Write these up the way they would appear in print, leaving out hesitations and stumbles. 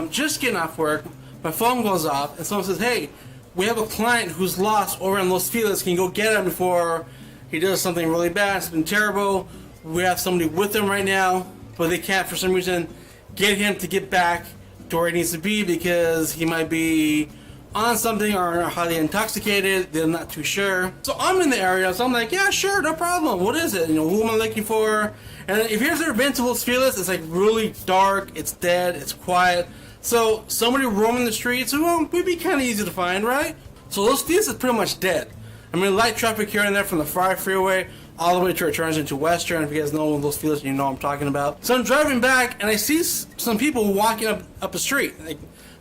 I'm just getting off work. My phone goes off, and someone says, "Hey, we have a client who's lost over in Los Feliz. Can you go get him before he does something really bad? It's been terrible. We have somebody with him right now, but they can't, for some reason, get him to get back to where he needs to be because he might be on something or highly intoxicated. They're not too sure." So I'm in the area, so I'm like, "Yeah, sure, no problem. What is it? You know, who am I looking for?" And if you've ever been to Los Feliz, it's like really dark, it's dead, it's quiet. So somebody roaming the streets, well, would be kind of easy to find, right? So Los Feliz is pretty much dead. I mean, light traffic here and there from the Fire Freeway all the way to it turns into Western. If you guys know Los Feliz, you know what I'm talking about. So I'm driving back, and I see some people walking up a street.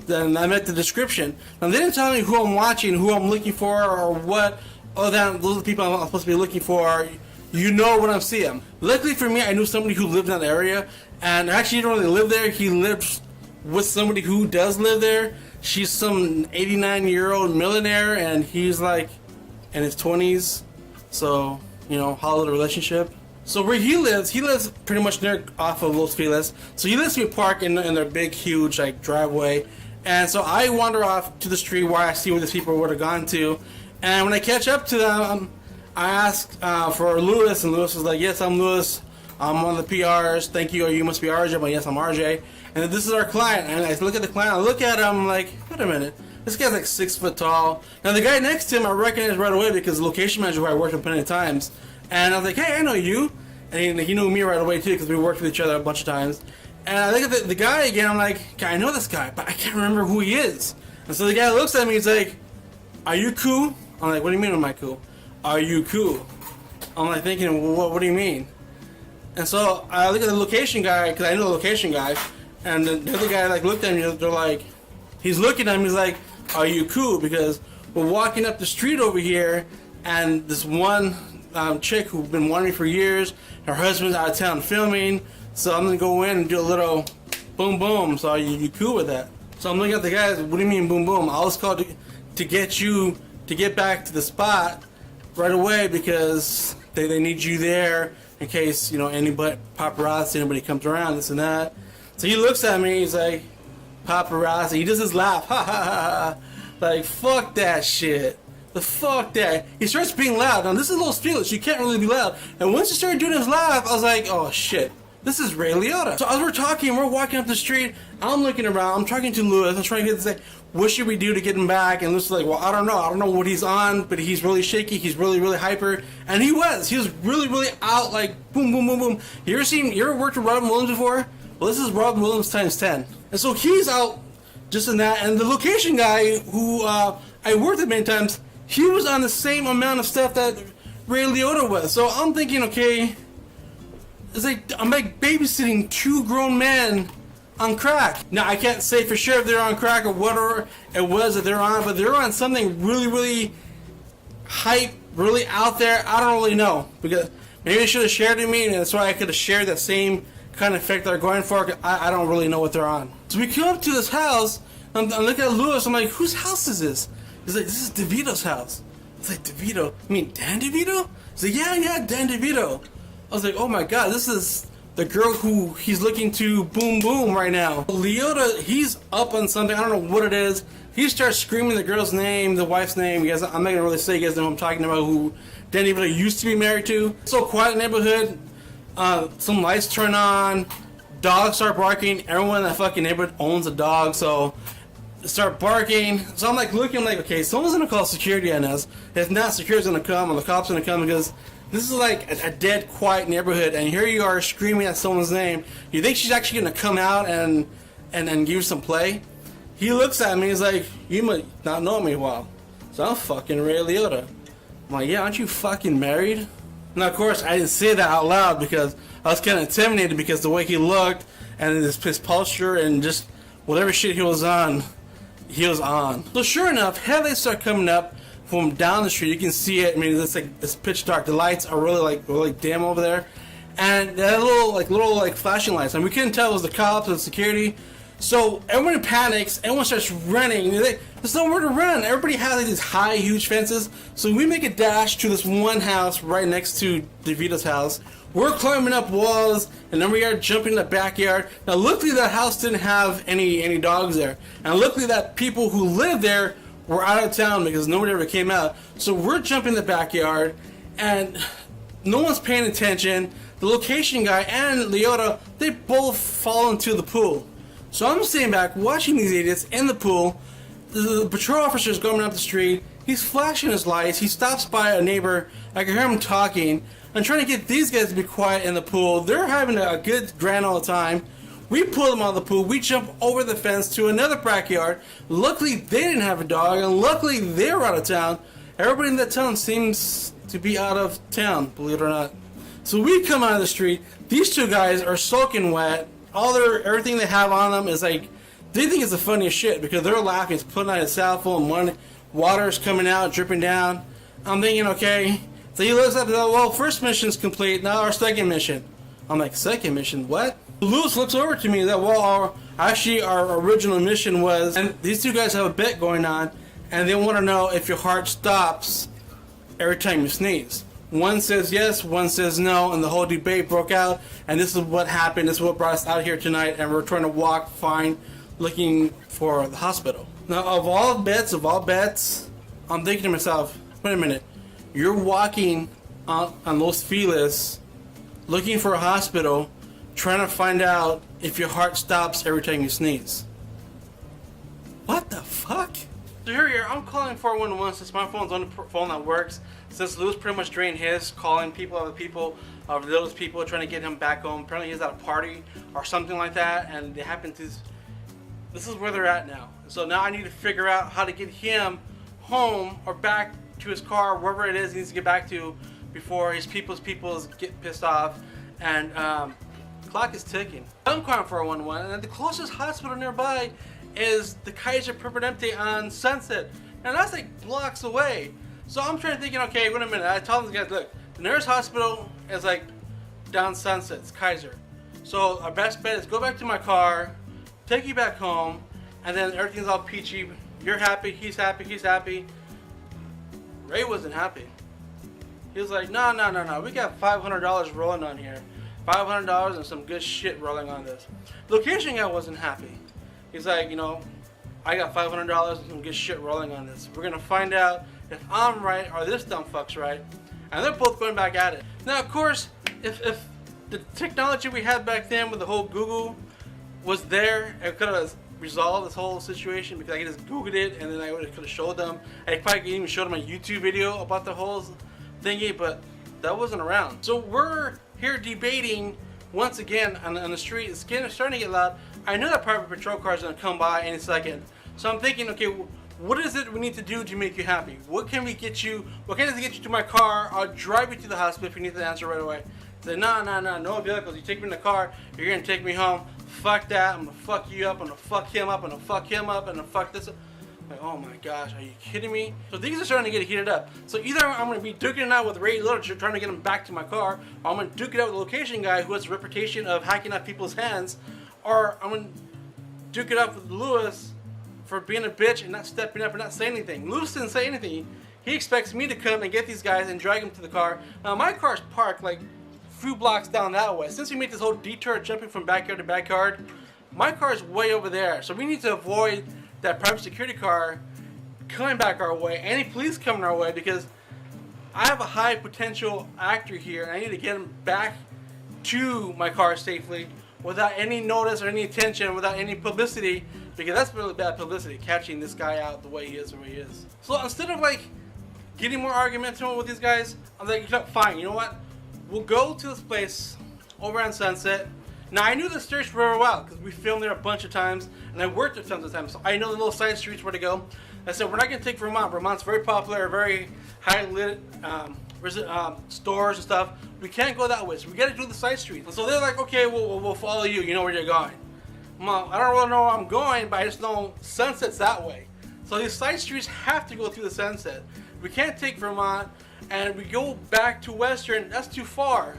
Then I met the description. Now, they didn't tell me who I'm watching, who I'm looking for, or what. Oh, those are the people I'm supposed to be looking for. You know when I see them. Luckily for me, I knew somebody who lived in that area. And actually, he didn't really live there. He lived with somebody who does live there. She's some 89-year-old millionaire, and he's like in his 20s. So, you know, hollow the relationship. So where he lives pretty much near off of Los Feliz. So he lets me park in their big, huge like driveway. And so I wander off to the street where I see where these people would have gone to. And when I catch up to them, I ask for Lewis, and Lewis was like, "Yes, I'm Lewis. I'm one of the PRs. Thank you. Or you must be RJ." But yes, I'm RJ. And this is our client. And I look at the client. I look at him. I'm like, wait a minute. This guy's like 6 foot tall. Now the guy next to him, I recognize right away because the location manager who I worked with plenty of times. And I was like, "Hey, I know you." And he knew me right away too because we worked with each other a bunch of times. And I look at the guy again. I'm like, "I know this guy, but I can't remember who he is." And so the guy looks at me. He's like, "Are you cool?" I'm like, "What do you mean am I cool? Are you cool?" I'm like thinking, what do you mean? And so I look at the location guy, because I know the location guy, and the other guy like looked at me, they're like, he's looking at me, he's like, "Are you cool? Because we're walking up the street over here, and this one chick who's been wanting me for years, her husband's out of town filming, so I'm going to go in and do a little boom boom, so are you cool with that?" So I'm looking at the guys, "What do you mean boom boom? I was called to get you to get back to the spot right away because they need you there in case, you know, anybody, paparazzi, anybody comes around, this and that." So he looks at me, he's like, "Paparazzi," he does his laugh, ha ha ha ha, like, fuck that shit, the fuck that. He starts being loud. Now this is Los Feliz, you can't really be loud. And once he started doing his laugh, I was like, oh shit, this is Ray Liotta. So as we're talking, we're walking up the street, I'm looking around, I'm talking to Lewis, I'm trying to get to say, what should we do to get him back? And Lewis is like, well, I don't know what he's on, but he's really shaky, he's really hyper. And he was really out, like boom boom boom boom. You ever worked with Robin Williams before? Well, this is Robin Williams times 10. And so he's out just in that, and the location guy who I worked with many times, he was on the same amount of stuff that Ray Liotta was. So I'm thinking, okay, it's like I'm like babysitting 2 grown men on crack. Now I can't say for sure if they're on crack or whatever it was that they're on, but they're on something really hype, really out there. I don't really know, because maybe they should have shared it with me, and that's why I could have shared that same kind of effect they're going for. I don't really know what they're on. So we come up to this house. I'm looking at Lewis. I'm like, whose house is this? He's like, this is DeVito's house. I was like, DeVito? You mean Dan DeVito? He's like, yeah, Dan DeVito. I was like, oh my god, this is the girl who he's looking to boom boom right now. Liotta, he's up on something. I don't know what it is. He starts screaming the girl's name, the wife's name. You guys, I'm not gonna really say you guys know who I'm talking about, who Dan DeVito used to be married to. So quiet neighborhood. Some lights turn on. Dogs start barking. Everyone in that fucking neighborhood owns a dog, so start barking. So I'm like looking, I'm like, okay, someone's gonna call security on us. If not, security's gonna come, or the cops gonna come, because this is like a dead, quiet neighborhood, and here you are screaming at someone's name. You think she's actually gonna come out and give you some play? He looks at me, he's like, you might not know me well. So I'm fucking Ray Liotta. I'm like, yeah, aren't you fucking married? Now, of course, I didn't say that out loud because I was kind of intimidated because the way he looked and his posture and just whatever shit he was on. So sure enough, headlights start coming up from down the street. You can see it. I mean, it's pitch dark. The lights are really dim over there, and they had little flashing lights, and we couldn't tell it was the cops or the security. So everyone panics, everyone starts running. There's nowhere to run. Everybody has like these high, huge fences. So we make a dash to this one house right next to DeVito's house. We're climbing up walls, and then we are jumping in the backyard. Now, luckily, that house didn't have any dogs there, and luckily, that people who lived there were out of town because nobody ever came out. So we're jumping in the backyard, and no one's paying attention. The location guy and Liotta, they both fall into the pool. So I'm sitting back watching these idiots in the pool. The patrol officer's going up the street. He's flashing his lights. He stops by a neighbor. I can hear him talking. I'm trying to get these guys to be quiet in the pool. They're having a good grand all the time. We pull them out of the pool. We jump over the fence to another backyard. Luckily, they didn't have a dog, and luckily, they were out of town. Everybody in that town seems to be out of town, believe it or not. So we come out of the street. These two guys are soaking wet. Everything they have on them is like, they think it's the funniest shit because they're laughing. It's putting out his cell phone, water's coming out, dripping down. I'm thinking, okay. So he looks up and goes, well, first mission's complete, now our second mission. I'm like, second mission, what? Lewis looks over to me that, well, our original mission was, and these two guys have a bet going on, and they want to know if your heart stops every time you sneeze. One says yes, one says no, and the whole debate broke out, and this is what happened, this is what brought us out here tonight, and we're trying to walk fine, looking for the hospital. Now, of all bets, I'm thinking to myself, wait a minute, you're walking on Los Feliz, looking for a hospital, trying to find out if your heart stops every time you sneeze. What the fuck? So here, I'm calling 411 since my phone's on the phone that works. Since Louis pretty much drained his, calling those people trying to get him back home. Apparently he's at a party or something like that, and they happen to. This is where they're at now. So now I need to figure out how to get him home or back to his car, wherever it is he needs to get back to before his peoples get pissed off. And clock is ticking. I'm calling 411, and the closest hospital nearby is the Kaiser Permanente on Sunset, and that's like blocks away. So I'm trying to think, okay, wait a minute. I told these guys, look, the nearest hospital is like down Sunset, it's Kaiser. So our best bet is go back to my car, take you back home, and then everything's all peachy. You're happy, he's happy, he's happy. Ray wasn't happy. He was like, no, we got $500 rolling on here. $500 and some good shit rolling on this. Location guy wasn't happy. He's like, I got $500 and some good shit rolling on this. We're gonna find out if I'm right or this dumb fuck's right. And they're both going back at it. Now, of course, if the technology we had back then with the whole Google was there, it could have resolved this whole situation because I could just Googled it and then I could have showed them. I probably could even show them a YouTube video about the whole thingy, but that wasn't around. So we're here debating once again on the street. It's starting to get loud. I know that private patrol car is going to come by any second. So I'm thinking, okay, what is it we need to do to make you happy? What can we get you? What can I get you to my car? I'll drive you to the hospital if you need the answer right away. Say, no vehicles. You take me in the car, you're going to take me home. Fuck that. I'm going to fuck you up. I'm going to fuck him up. I'm going to fuck him up. I'm going to fuck this up. Like, oh my gosh, are you kidding me? So things are starting to get heated up. So either I'm going to be duking it out with Ray Liotta trying to get him back to my car, or I'm going to duke it out with the location guy who has a reputation of hacking out people's hands, or I'm going to duke it out with Lewis for being a bitch and not stepping up and not saying anything. Lewis didn't say anything. He expects me to come and get these guys and drag them to the car. Now my car's parked like a few blocks down that way. Since we made this whole detour jumping from backyard to backyard, my car's way over there. So we need to avoid that private security car coming back our way, any police coming our way, because I have a high potential actor here and I need to get him back to my car safely without any notice or any attention, without any publicity, because that's really bad publicity, catching this guy out the way he is. So instead of like getting more argumentative with these guys, I'm like, fine, you know what? We'll go to this place over on Sunset. Now I knew the streets very well because we filmed there a bunch of times and I worked there tons of times, so I know the little side streets where to go. I said, we're not going to take Vermont. Vermont's very popular, very high lit stores and stuff. We can't go that way, so we got to do the side streets. And so they're like, okay, we'll follow you. You know where you're going. Mom, I don't really know where I'm going, but I just know Sunset's that way. So these side streets have to go through the Sunset. We can't take Vermont and we go back to Western. That's too far.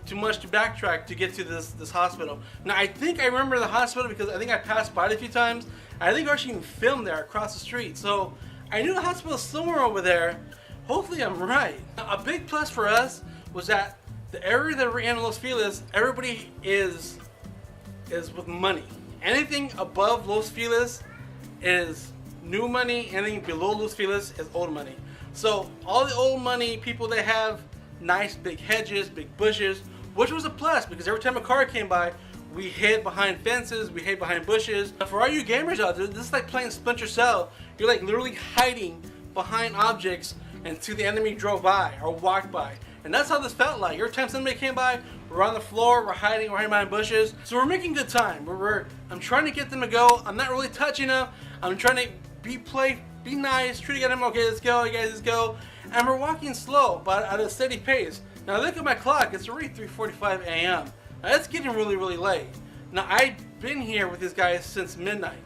too much to backtrack to get to this hospital. Now I think I remember the hospital because I think I passed by it a few times. I think I actually even filmed there across the street. So I knew the hospital was somewhere over there. Hopefully I'm right. Now, a big plus for us was that the area that we're in Los Feliz, everybody is with money. Anything above Los Feliz is new money. Anything below Los Feliz is old money. So all the old money people, they have nice big hedges, big bushes, which was a plus because every time a car came by, we hid behind fences, we hid behind bushes. Now for all you gamers out there, this is like playing Splinter Cell. You're like literally hiding behind objects until the enemy drove by or walked by. And that's how this felt like. Every time somebody came by, we're on the floor, we're hiding behind bushes. So we're making good time. I'm trying to get them to go. I'm not really touching them. I'm trying to be nice, try to get them, okay, let's go, you guys, let's go. And we're walking slow, but at a steady pace. Now look at my clock, it's already 3:45 a.m. Now it's getting really, really late. Now I've been here with these guys since midnight.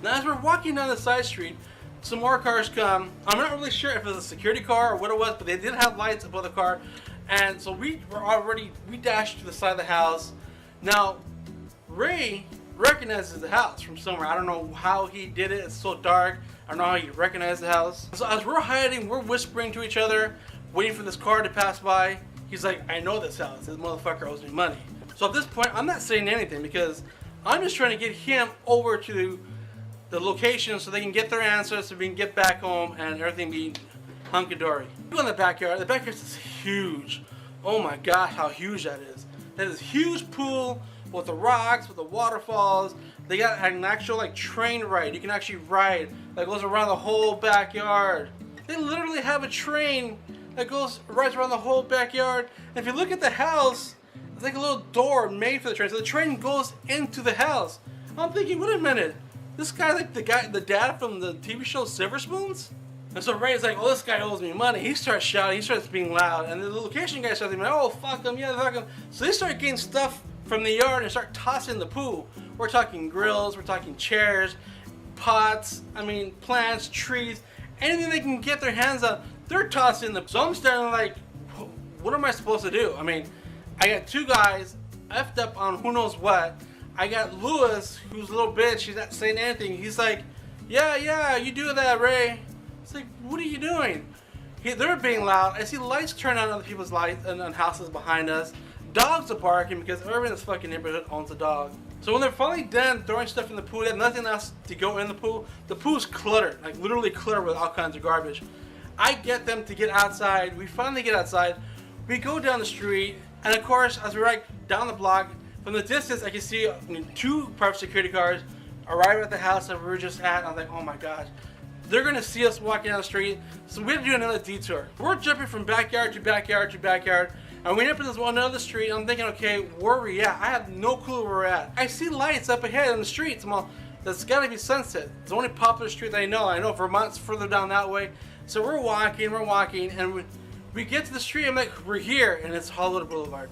Now as we're walking down the side street, some more cars come. I'm not really sure if it was a security car or what it was, but they did have lights above the car. And so we dashed to the side of the house. Now, Ray recognizes the house from somewhere. I don't know how he did it, it's so dark. I don't know how he recognized the house. So as we're hiding, we're whispering to each other, waiting for this car to pass by. He's like, I know this house, this motherfucker owes me money. So at this point, I'm not saying anything because I'm just trying to get him over to the location so they can get their answers, so we can get back home and everything be hunky-dory. We go in the backyard is huge. Oh my gosh, how huge that is. That is a huge pool with the rocks, with the waterfalls. They got an actual like train ride. You can actually ride that goes around the whole backyard. They literally have a train that rides around the whole backyard. And if you look at the house, it's like a little door made for the train. So the train goes into the house. I'm thinking, wait a minute. This guy like the dad from the TV show Silver Spoons? And so Ray's like, oh, this guy owes me money. He starts shouting, he starts being loud. And the location guy starts like, oh, fuck him, yeah, fuck him. So they start getting stuff from the yard and start tossing in the pool. We're talking grills, we're talking chairs, pots, plants, trees, anything they can get their hands on, they're tossing in the pool. So I'm starting like, what am I supposed to do? I got two guys effed up on who knows what. I got Lewis, who's a little bitch, he's not saying anything. He's like, yeah, you do that, Ray. It's like, what are you doing? They're being loud. I see lights turn on other people's lights and on houses behind us. Dogs are barking because everyone in this fucking neighborhood owns a dog. So when they're finally done throwing stuff in the pool, they have nothing else to go in the pool. The pool's cluttered, like literally cluttered with all kinds of garbage. I get them to get outside. We finally get outside. We go down the street, and of course, as we ride down the block, from the distance, I can see two private security cars arrive at the house that we were just at. And I was like, oh my gosh. They're gonna see us walking down the street, so we had to do another detour. We're jumping from backyard to backyard to backyard, and we end up in this one other street. I'm thinking, okay, where are we at? I have no clue where we're at. I see lights up ahead on the streets. That's gotta be Sunset. It's the only popular street that I know. I know Vermont's further down that way. So we're walking, and we get to the street. I'm like, we're here, and it's Hollywood Boulevard.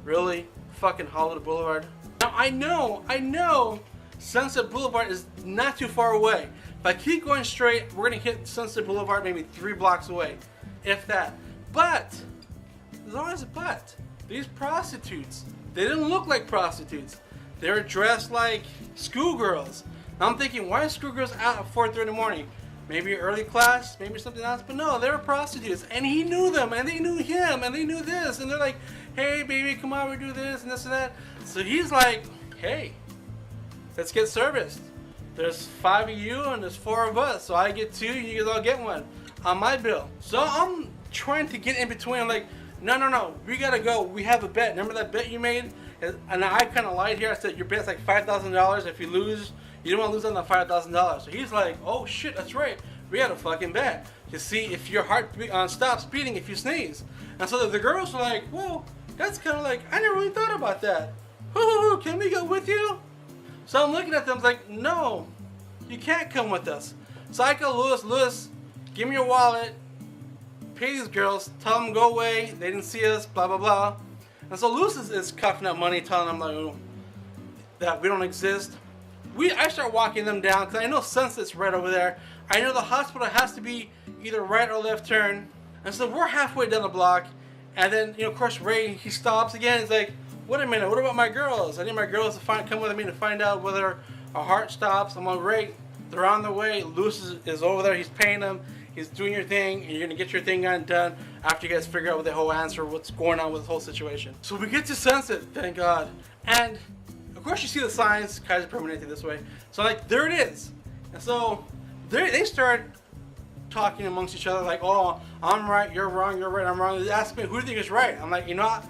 Really? Fucking Hollywood Boulevard? Now I know Sunset Boulevard is not too far away. If I keep going straight, we're gonna hit Sunset Boulevard maybe 3 blocks away, if that. But, there's always a but. These prostitutes, they didn't look like prostitutes. They were dressed like schoolgirls. Now I'm thinking, why are schoolgirls out at 4:30 in the morning? Maybe early class, maybe something else, but no, they were prostitutes. And he knew them, and they knew him, and they knew this, and they're like, hey baby, come on, we do this and this and that. So he's like, hey, let's get serviced. There's 5 of you and there's 4 of us, so I get 2, you guys all get 1 on my bill. So I'm trying to get in between. I'm like, no, we gotta go. We have a bet. Remember that bet you made? And I kind of lied here. I said your bet's like $5,000. If you lose, you don't want to lose on the $5,000. So he's like, oh shit, that's right. We had a fucking bet to see if your heart stops beating if you sneeze. And so the girls were like, whoa, that's kind of like, I never really thought about that. Can we go with you? So I'm looking at them like, no, you can't come with us. So I go, Lewis, give me your wallet, pay these girls, tell them go away, they didn't see us, blah, blah, blah. And so Lewis is coughing up money, telling them like, that we don't exist. I start walking them down, because I know Sunset's right over there. I know the hospital has to be either right or left turn. And so we're halfway down the block, And then, of course, Ray, he stops again. He's like, wait a minute, what about my girls? I need my girls to come with me to find out whether our heart stops. I'm like, Ray, they're on the way. Luce is over there. He's paying them. He's doing your thing. And you're going to get your thing done after you guys figure out the whole answer, what's going on with the whole situation. So we get to Sunset, thank God. And, of course, you see the signs, Kaiser Permanente this way. So, like, there it is. And so they start talking amongst each other like, oh, I'm right, you're wrong, you're right, I'm wrong. They ask me, who do you think is right? I'm like, you know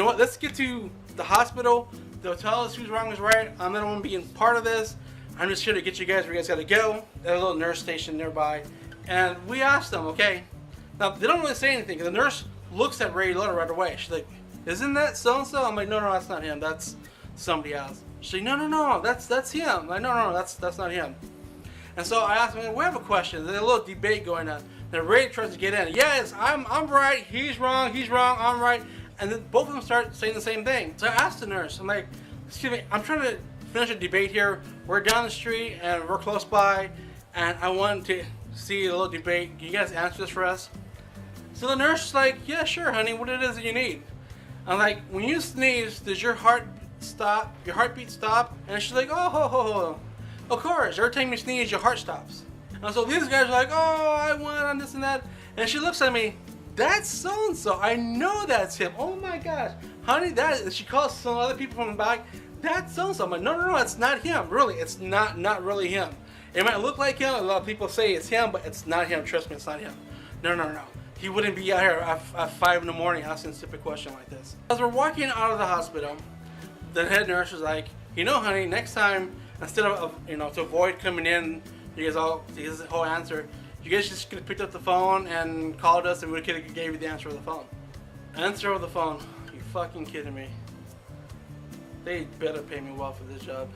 what, let's get to the hospital. They'll tell us who's wrong, who's right. I'm not want to be in part of this. I'm just here to get you guys where you guys got to go. There's a little nurse station nearby. And we asked them, okay. Now, they don't really say anything, because the nurse looks at Ray Liotta right away. She's like, isn't that so-and-so? I'm like, no, that's not him. That's somebody else. She's like, no, that's him. I'm like, no, that's not him. And so I asked him, we have a question. There's a little debate going on. Then Ray tries to get in. Yes, I'm right. He's wrong. I'm right. And then both of them start saying the same thing. So I asked the nurse, I'm like, excuse me, I'm trying to finish a debate here. We're down the street and we're close by, and I want to see a little debate. Can you guys answer this for us? So the nurse is like, yeah, sure, honey. What it is that you need? I'm like, when you sneeze, does your heart stop? Your heartbeat stop? And she's like, oh, ho. Of course, every time you sneeze, your heart stops. And so these guys are like, oh, I won on this and that. And she looks at me, that's so-and-so. I know that's him. Oh my gosh. Honey, she calls some other people from the back, that's so-and-so. I'm like, no, it's not him. Really, it's not really him. It might look like him. A lot of people say it's him, but it's not him. Trust me, it's not him. No. He wouldn't be out here at 5 in the morning asking a stupid question like this. As we're walking out of the hospital, the head nurse was like, honey, next time, instead of, to avoid coming in, you guys all, to get the whole answer, you guys just could have picked up the phone and called us and we could have gave you the answer over the phone. Answer over the phone. You fucking kidding me? They better pay me well for this job.